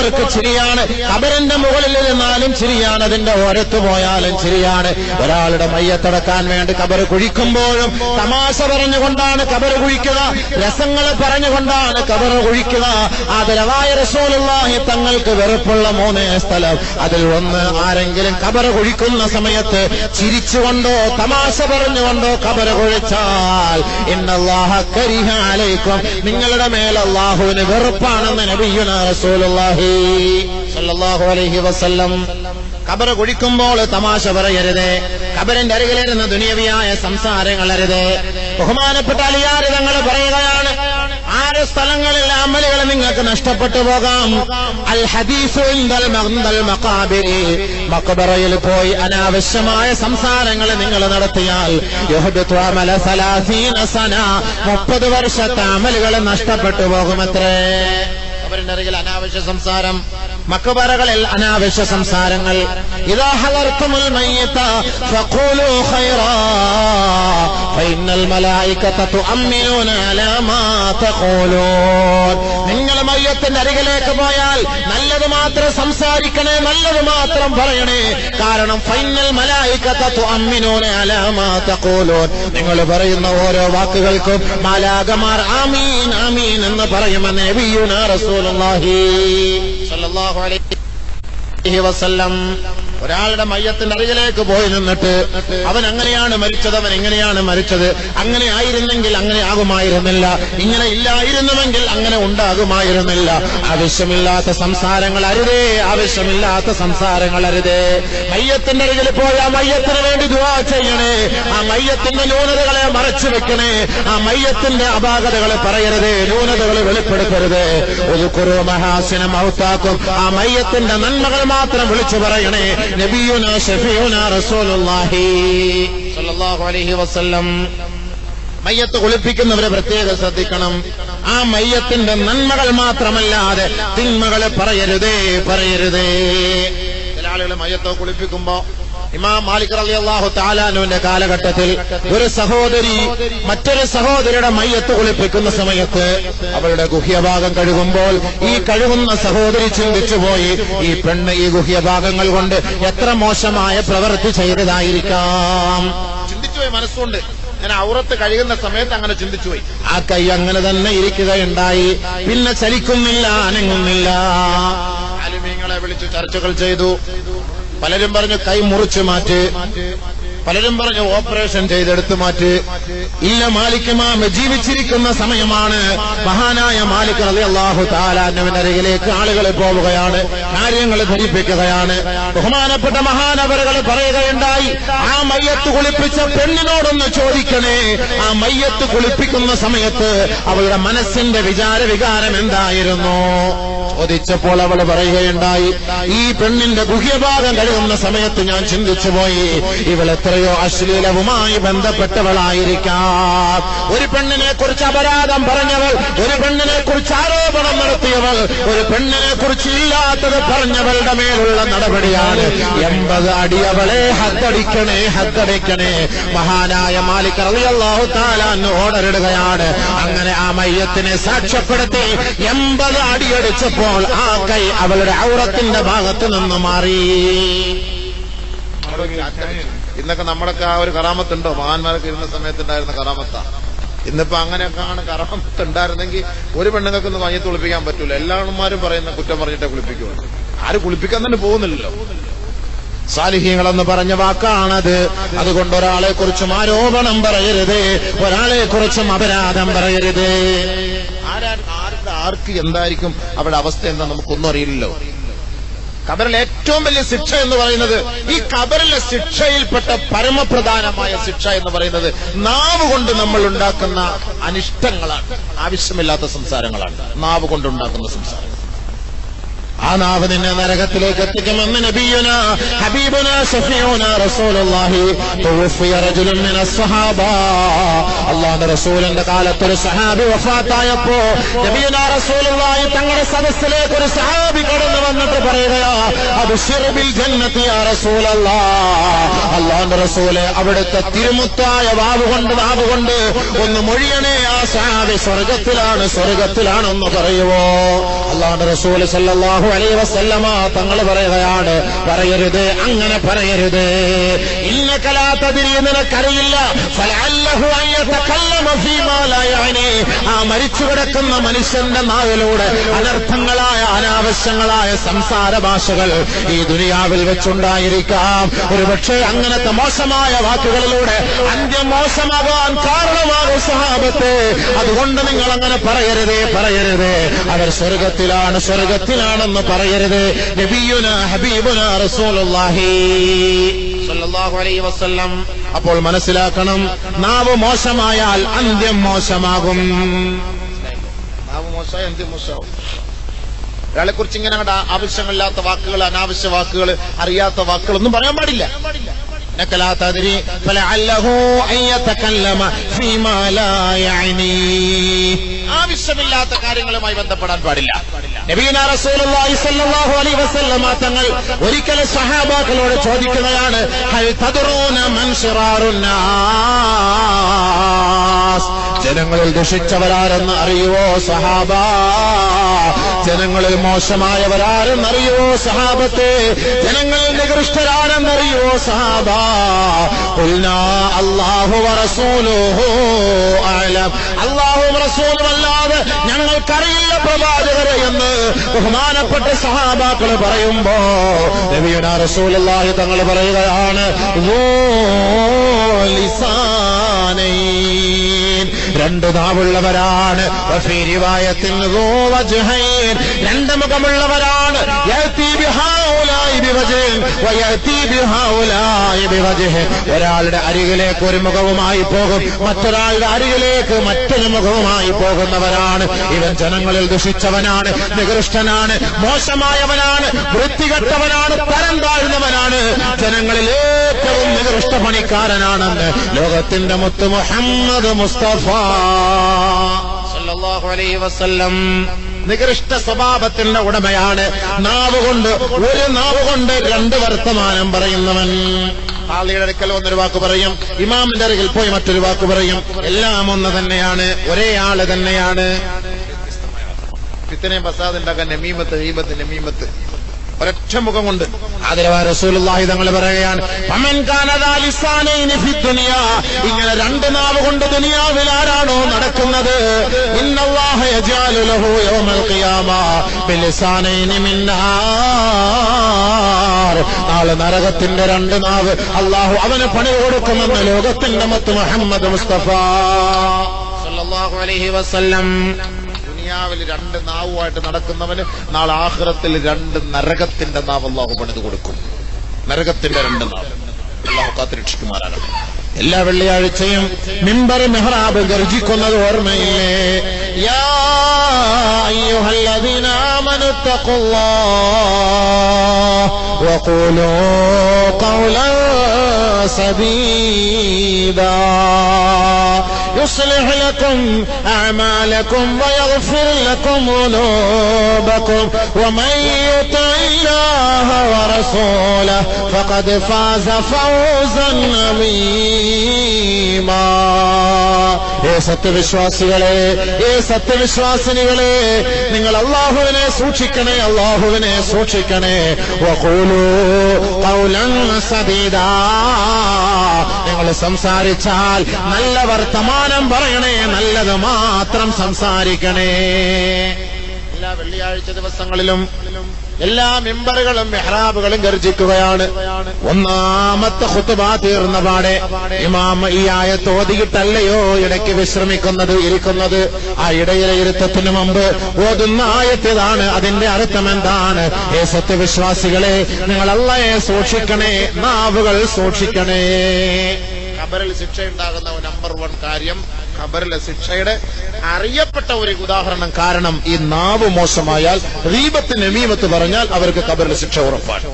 അവർക്ക് ചിരിയാണ്. ഖബറിന്റെ മുകളിൽ ഇരുന്നാലും ചിരിയാണ്, അതിന്റെ ഓരത്ത് പോയാലും ചിരിയാണ്. ഒരാളുടെ മയ്യത്തടക്കാൻ വേണ്ടി ഖബർ കുഴിക്കുമ്പോഴും തമാശ പറഞ്ഞുകൊണ്ടാണ് ഖബർ കുഴിക്കുക, രസങ്ങൾ പറഞ്ഞുകൊണ്ടാണ് ഖബർ കുഴിക്കുക. ആദരവായ റസൂലുള്ളാഹി തങ്ങൾക്ക് വെറുപ്പുള്ള 3 സ്ഥലം, അതിൽ ഒന്ന്, ആരെങ്കിലും ഖബർ കുഴിക്കുന്ന സമയത്ത് ചിരിച്ചുകൊണ്ടോ തമാശ പറഞ്ഞുകൊണ്ടോ ഖബർ കുഴിച്ചാൽ ഇന്നല്ലാഹ കരിഹ അലൈക്കും, നിങ്ങളുടെ മേൽ അല്ലാഹുവിന് വെറുപ്പാണെന്ന് നബിയുനാ റസൂലുള്ളാഹി സ്വല്ലല്ലാഹു അലൈഹി വസല്ലം. ഖബർ കുഴിക്കുമ്പോൾ തമാശ പറയരുത്, ഖബറിന്റെ അരികിലിരുന്ന ദുനിയവിയായ സംസാരങ്ങൾ അരുത്. ബഹുമാനപ്പെട്ട അലിയാർ തങ്ങൾ പറയുകയാണ്, 6 സ്ഥലങ്ങളിൽ അമലുകൾ നിങ്ങൾക്ക് നഷ്ടപ്പെട്ടു പോകാം. അൽ ഹദീസു ഇൻദൽ മഖാബിരി, മഖബറയിൽ പോയി അനാവശ്യമായ സംസാരങ്ങൾ നിങ്ങൾ നടത്തിയാൽ യഹ്ബിതു അമല 30 സന, 30 വർഷത്തെ അമലുകൾ നഷ്ടപ്പെട്ടു പോകുമത്രേ. ഖബറിന്റെ അരികിൽ അനാവശ്യ സംസാരം, മഖബറകളിൽ അനാവശ്യ സംസാരങ്ങൾ. ഇദാ ഹദർതുമുൽ മയ്യിത ഫഖൂലു ഖൈറാ ഫഇന്നൽ മലായികത തുഅമ്മിനൂന അലാ മാ തഖൂലൂൻ. നിങ്ങൾ മയ്യത്തിന്റെ അരികിലേക്ക് പോയാൽ നല്ലത് മാത്രം സംസാരിക്കണേ, നല്ലത് മാത്രം പറയണേ. കാരണം ഫഇന്നൽ മലായികത തുഅമ്മിനൂന അലാ മാ തഖൂലൂൻ, നിങ്ങൾ പറയുന്ന ഓരോ വാക്കുകൾക്കും മലാകമാർ ആമീൻ ആമീൻ എന്ന് പറയുമെന്ന് നബിയുനാ റസൂലുള്ളാഹി സ്വല്ലല്ലാഹു അലൈഹി വസല്ലം. ഒരാളുടെ മയ്യത്തിന്റെ അരികിലേക്ക് പോയി നിന്നിട്ട് അവൻ അങ്ങനെയാണ് മരിച്ചത്, അവൻ എങ്ങനെയാണ് മരിച്ചത്, അങ്ങനെ ആയിരുന്നെങ്കിൽ അങ്ങനെ ആകുമായിരുന്നില്ല, ഇങ്ങനെ ഇല്ലായിരുന്നുവെങ്കിൽ അങ്ങനെ ഉണ്ടാകുമായിരുന്നില്ല. ആവശ്യമില്ലാത്ത സംസാരങ്ങൾ അരുതേ, ആവശ്യമില്ലാത്ത സംസാരങ്ങൾ അരുതേ. മയ്യത്തിന്റെ അരികിൽ പോയി ആ മയ്യത്തിന് വേണ്ടി ദുആ ചെയ്യണേ, ആ മയ്യത്തിന്റെ ന്യൂനതകളെ മറച്ചു വെക്കണേ, ആ മയ്യത്തിന്റെ അപാകതകളെ പറയരുത്, ന്യൂനതകളെ വെളിപ്പെടുത്തരുത്. ഉദ്കുറൂ മഹാസിന മൗതാക്കും, ആ മയ്യത്തിന്റെ നന്മകൾ മാത്രം വിളിച്ചു പറയണേ. നബിയുനാ ശഫീഉനാ റസൂലുള്ളാഹി സ്വല്ലല്ലാഹു അലൈഹി വസല്ലം. മയ്യത്ത് കുളിപ്പിക്കുന്നവരെ പ്രത്യേകം ശ്രദ്ധിക്കണം. ആ മയ്യത്തിന്റെ നന്മകൾ മാത്രമല്ലാതെ തിന്മകളെ പറയരുതേ. ചില ആളുകൾ മയ്യത്തെ കുളിപ്പിക്കുമ്പോ, ഇമാം മാലിക് റളിയല്ലാഹു തആല അൻഹുവിന്റെ കാലഘട്ടത്തിൽ ഒരു സഹോദരി മറ്റൊരു സഹോദരിയുടെ മയ്യത്ത് കുളിപ്പിക്കുന്ന സമയത്ത് അവളുടെ ഗുഹ്യഭാഗം കഴുകുമ്പോൾ ഈ കഴുകുന്ന സഹോദരി ചിന്തിച്ചുപോയി, ഈ പെണ്ണ് ഈ ഗുഹ്യഭാഗങ്ങൾ കൊണ്ട് എത്ര മോശമായ പ്രവൃത്തി ചെയ്തതായിരിക്കാം. ചിന്തിച്ചുപോയി മനസ്സുകൊണ്ട്. ഞാൻ ഔറത്ത് കഴുകുന്ന സമയത്ത് അങ്ങനെ ചിന്തിച്ചുപോയി. ആ കൈ അങ്ങനെ തന്നെ ഇരിക്കുകയുണ്ടായി, പിന്നെ ചലിക്കുന്നില്ല, അനങ്ങുന്നില്ല. ആലിമീങ്ങളെ വിളിച്ചു ചർച്ചകൾ ചെയ്തു. പലരും പറഞ്ഞു കൈ മുറിച്ചു മാറ്റ്, പലരും പറഞ്ഞു ഓപ്പറേഷൻ ചെയ്തെടുത്തു മാറ്റ്. ഇല്ല, മാലിക് ഇമാം ജീവിച്ചിരിക്കുന്ന സമയമാണ്. മഹാനായ മാലിക് റളിയല്ലാഹു തആല അൻഹുവിന്റെ അരികിലേക്ക് ആളുകൾ പോവുകയാണ്, കാര്യങ്ങൾ ധരിപ്പിക്കുകയാണ്. ബഹുമാനപ്പെട്ട മഹാനവറുകൾ പറയുകയുണ്ടായി, ആ മയ്യത്ത് കുളിപ്പിച്ച പെണ്ണിനോടൊന്ന് ചോദിക്കണേ, ആ മയ്യത്ത് കുളിപ്പിക്കുന്ന സമയത്ത് അവളുടെ മനസ്സിന്റെ വികാരം എന്തായിരുന്നു? ചോദിച്ചപ്പോൾ അവൾ പറയുകയുണ്ടായി, ഈ പെണ്ണിന്റെ ഗുഹ്യഭാഗം കഴുകുന്ന സമയത്ത് ഞാൻ ചിന്തിച്ചുപോയി, ഇവൾ എത്രയോ അശ്ലീലവുമായി ബന്ധപ്പെട്ടവളായിരിക്കാം. ഒരു പെണ്ണിനെ കുറിച്ച് അപരാധം പറഞ്ഞവൾ, ഒരു പെണ്ണിനെ കുറിച്ച് ആരോപണം നടത്തിയവൾ, ഒരു പെണ്ണിനെ കുറിച്ച് ഇല്ലാത്തത് പറഞ്ഞവളുടെ മേലുള്ള നടപടിയാണ്. 80 അടി അവളെ ഹദ്ദടിക്കണേ. മഹാനായ മാലിക് റളിയല്ലാഹു തആല അൻഹു ഓർഡറിടുകയാണ്. അങ്ങനെ ആ മയ്യത്തിനെ സാക്ഷ്യപ്പെടുത്തി 80 അടിയടിച്ചപ്പോൾ ആ കൈ അവളുടെ ഔറത്തിന്റെ ഭാഗത്ത് നിന്ന് മാറി. ഇന്നൊക്കെ നമ്മളൊക്കെ ആ ഒരു കറാമത്തുണ്ടോ? മഹാന്മാരൊക്കെ ഇരുന്ന സമയത്തുണ്ടായിരുന്ന കറാമത്താ. ഇന്നിപ്പോ അങ്ങനെയൊക്കെയാണ് കറാമത്ത് ഉണ്ടായിരുന്നെങ്കിൽ ഒരു പെണ്ണുങ്ങൾക്കൊന്നും മയ്യത്ത് കുളിപ്പിക്കാൻ പറ്റൂല. എല്ലാവന്മാരും പറയുന്ന കുറ്റം പറഞ്ഞിട്ടേ കുളിപ്പിക്കുള്ളൂ. ആരും കുളിപ്പിക്കാൻ തന്നെ പോകുന്നില്ലല്ലോ. സാലിഹീങ്ങളെന്ന് പറഞ്ഞ വാക്കാണത്. അതുകൊണ്ട് ഒരാളെ കുറിച്ചും ആരോപണം പറയരുത്, ഒരാളെ കുറിച്ചും അപരാധം പറയരുത്. ആർക്ക് എന്തായിരിക്കും അവരുടെ അവസ്ഥ എന്താ നമുക്കൊന്നും അറിയില്ലല്ലോ. ഖബറിലെ ഏറ്റവും വലിയ ശിക്ഷ എന്ന് പറയുന്നത്, ഈ ഖബറിലെ ശിക്ഷയിൽപ്പെട്ട പരമപ്രധാനമായ ശിക്ഷ എന്ന് പറയുന്നത് നാവ് കൊണ്ട് നമ്മൾ ഉണ്ടാക്കുന്ന അനിഷ്ടങ്ങളാണ്, ആവശ്യമില്ലാത്ത സംസാരങ്ങളാണ്. നാവ് കൊണ്ടുണ്ടാക്കുന്ന സംസാരം, ആ നാവ് നിന്നെ നരകത്തിലേക്ക് എത്തിക്കുമെന്ന് നബിയുനാ ഹബീബുനാ ശഫീഉനാ റസൂലുള്ളാഹി തുവഫിയ റജുലുൻ മിനസ് സ്വഹാബ. അല്ലാഹുവിന്റെ റസൂലിന്റെ കാലത്ത് ഒരു സഹാബി വഫാത്തായപ്പോ നബിയുനാ റസൂലുള്ളാഹി തങ്ങളുടെ സദസ്സിലേക്ക് ഒരു സഹാബി കടന്നു വന്നിട്ട് പറയുകയാ, അബ്ശിർ ബിൽ ജന്നത്തി യാ റസൂലല്ലാഹ്, അല്ലാഹുവിന്റെ റസൂലേ അവിടുത്തെ തിരുമുത്തായ നാവുകൊണ്ട് ഒന്ന് മൊഴിയണേ, ആ സഹാബി സ്വർഗത്തിലാണെന്ന് പറയുവോ? അല്ലാഹുവിന്റെ റസൂൽ സല്ലല്ലാഹു അലൈഹി വസല്ലമ തങ്ങൾ പറയുകയാണ്, പറയരുത്, അങ്ങനെ പറയരുത്. ഇന്നക ലാ തദ്രി, നിനക്കറിയില്ല, ഫലഅല്ലഹു അൻ യതകല്ലമ ഫീമാ ലാ യഅനി, ആ മരിച്ചു കിടക്കുന്ന മനുഷ്യന്റെ നാവിലൂടെ അനർത്ഥങ്ങളായ അനാവശ്യങ്ങളായ സംസാര ഭാഷകൾ ഈ ദുനിയാവിൽ വെച്ചുണ്ടായിരിക്കാം. ഒരുപക്ഷെ അങ്ങനത്തെ മോശമായ വാക്കുകളിലൂടെ അന്ത്യം മോശമാകാൻ കാരണമാകും സഹാബത്തെ. അതുകൊണ്ട് നിങ്ങൾ അങ്ങനെ പറയരുതേ. അവർ സ്വർഗത്തിലാണെന്ന് പറയരുത്. നബിയുനാ ഹബീബുനാ റസൂലുള്ളാഹി സ്വല്ലല്ലാഹു അലൈഹി വസല്ലം. അപ്പോൾ മനസ്സിലാക്കണം, നാവ് മോശമായാൽ അന്ത്യം മോശമാകും. നാവ് മോശമായ അന്ത്യം മോശമാകും. ഒരാളെ കുറിച്ച് ഇങ്ങനെ ആവശ്യമില്ലാത്ത വാക്കുകൾ, അനാവശ്യ വാക്കുകൾ, അറിയാത്ത വാക്കുകളൊന്നും പറയാൻ പാടില്ല. إنك لا تدري فلعله أن يتكلم فيما لا يعنيه. ആവശ്യമില്ലാത്ത കാര്യങ്ങളുമായി ബന്ധപ്പെടാൻ പാടില്ല. നബിയുനാ റസൂലുള്ളാഹി സ്വല്ലല്ലാഹു അലൈഹി വസല്ലമ തങ്ങൾ ഒരിക്കൽ സഹാബാക്കളോട് ചോദിക്കുകയാണ്, ഹൽ തദ്റൂന മൻ ശിറാറുൻ നാസ്, ജനങ്ങളിൽ ദുഷിച്ചവരാരെന്ന് അറിയുവോ സഹാബ? ജനങ്ങളിൽ മോശമായവരാരെന്നറിയുവോ സഹാബത്തെ? ജനങ്ങളിൽ നികൃഷ്ടരാരെന്നറിയുവോ സഹാബ? ഖുൽനാ അല്ലാഹു വറസൂലുഹു അഅലം, അല്ലാഹുവും റസൂലും അല്ലാതെ ഞങ്ങൾക്കറിയില്ല പ്രവാചകരെ എന്ന് ബഹുമാനപ്പെട്ട സഹാബാക്കൾ പറയുമ്പോ നബിയുനാ റസൂലുള്ളാഹി തങ്ങൾ പറയുകയാണ്, രണ്ട് നാവുള്ളവരാണ്, രണ്ട് മുഖമുള്ളവരാണ്, ഒരാളുടെ അരികിലേക്ക് ഒരു മുഖവുമായി പോകും, മറ്റൊരാളുടെ അരികിലേക്ക് മറ്റൊരു മുഖവുമായി പോകുന്നവരാണ്. ഇവൻ ജനങ്ങളിൽ ദുഷിച്ചവനാണ്, നികൃഷ്ടനാണ്, മോശമായവനാണ്, വൃത്തികെട്ടവനാണ്, തരം താഴ്ന്നവനാണ്, ജനങ്ങളിൽ ഏറ്റവും നികൃഷ്ട പണിക്കാരനാണെന്ന് ലോകത്തിന്റെ മുത്ത് മുഹമ്മദ് മുസ്തഫ സല്ലല്ലാഹു അലൈഹി വസല്ലം. നികൃഷ്ട സ്വഭാവത്തിന്റെ ഉടമയാണ്. ഒരു നാവ് കൊണ്ട് രണ്ട് വർത്തമാനം പറയുന്നവൻ. ആളുടെ അടുക്കൽ ഒന്നൊരു വാക്ക് പറയും, ഇമാമിന്റെ അരികിൽ പോയി മറ്റൊരു വാക്ക് പറയും. എല്ലാം ഒന്ന് തന്നെയാണ്, ഒരേ ആള് തന്നെയാണ്. ഫിത്നയും ഫസാദ് ഉണ്ടാക്കാൻ നമീമത്ത്, ഗീബത്ത്, നമീമത്ത് ഒരൊറ്റ മുഖം കൊണ്ട്. ആദരവായ റസൂലുള്ളാഹി തങ്ങൾ പറയുകയാണ്, ഫമൻ കാന ദാ ലിസാനൈനി ഫിദ്ദുനിയ, ഇങ്ങനെ രണ്ട് നാവ് കൊണ്ട് ദുനിയാവിൽ ആരാണോ നടക്കുന്നത്, ഇന്നല്ലാഹ യജഅലു ലഹു യൗമൽ ഖിയാമ ബിലിസാനൈനി മിൻ നാർ, നാളെ നരകത്തിന്റെ രണ്ട് നാവ് അല്ലാഹു അവന് പണി കൊടുക്കുമെന്ന് ലോകത്തിന്റെ മുത്ത് മുഹമ്മദ് മുസ്തഫ സല്ലല്ലാഹു അലൈഹി വസല്ലം. ദുനിയാവിൽ രണ്ട് നാവുമായിട്ട് നടക്കുന്നവന് നാളെ ആഖിറത്തിൽ രണ്ട് നരകത്തിന്റെ നാവ് അല്ലാഹു പണിത് കൊടുക്കും. നരകത്തിന്റെ രണ്ട് നാവ് അല്ലാഹു കാത്തുരക്ഷിക്കുമാറാണ്. എല്ലാ വെള്ളിയാഴ്ചയും മിമ്പർ മെഹ്റാബ് ഗർജിക്കുന്നത് ഓർമ്മയില്ലേ? യാ അയ്യുഹല്ലദീന ആമനു തഖുല്ലാഹ് വഖൂലൂ ഖൗലൻ സദീദാ يصلح لكم أعمالكم ويغفر لكم ذنوبكم ومن يطع الله ورسوله فقد فاز فوزا عظيما. സത്യവിശ്വാസിനികളെ, നിങ്ങൾ അല്ലാഹുവിനെ സൂക്ഷിക്കണേ. വഖൂലൂ ഖൗലൻ സദീദാ, നിങ്ങൾ സംസാരിച്ചാൽ നല്ല വർത്തമാനം പറയണേ, നല്ലത് മാത്രം സംസാരിക്കണേ. എല്ലാ വെള്ളിയാഴ്ച ദിവസങ്ങളിലും എല്ലാ മിമ്പറുകളും മെഹ്റാബുകളും ഗർജിക്കുകയാണ്. ഒന്നാമത്തെ ഖുത്ബ തീർന്ന പാടെ ഇമാം ഈ ആയത്ത് ഓതിയിട്ടല്ലയോ ഇടയ്ക്ക് വിശ്രമിക്കുന്നത്, ഇരിക്കുന്നത്? ആ ഇടയിലെ ഇരുത്തത്തിന് മുമ്പ് ഓതുന്ന ആയത്ത് ഇതാണ്. അതിന്റെ അർത്ഥം എന്താണ്? ഏ സത്യവിശ്വാസികളെ, നിങ്ങൾ അല്ലാഹയെ സൂക്ഷിക്കണേ, നാവുകൾ സൂക്ഷിക്കണേ. ഖബറിൽ ശിക്ഷയുണ്ടാകുന്ന നമ്പർ 1 കാര്യം, ഖബറിലെ ശിക്ഷയുടെ അറിയപ്പെട്ട ഒരു ഉദാഹരണം. കാരണം ഈ നാവ് മോശമായാൽ, ഗീബത്ത്, നമീമത്ത് പറഞ്ഞാൽ അവർക്ക് ഖബറിലെ ശിക്ഷ ഉറപ്പാണ്.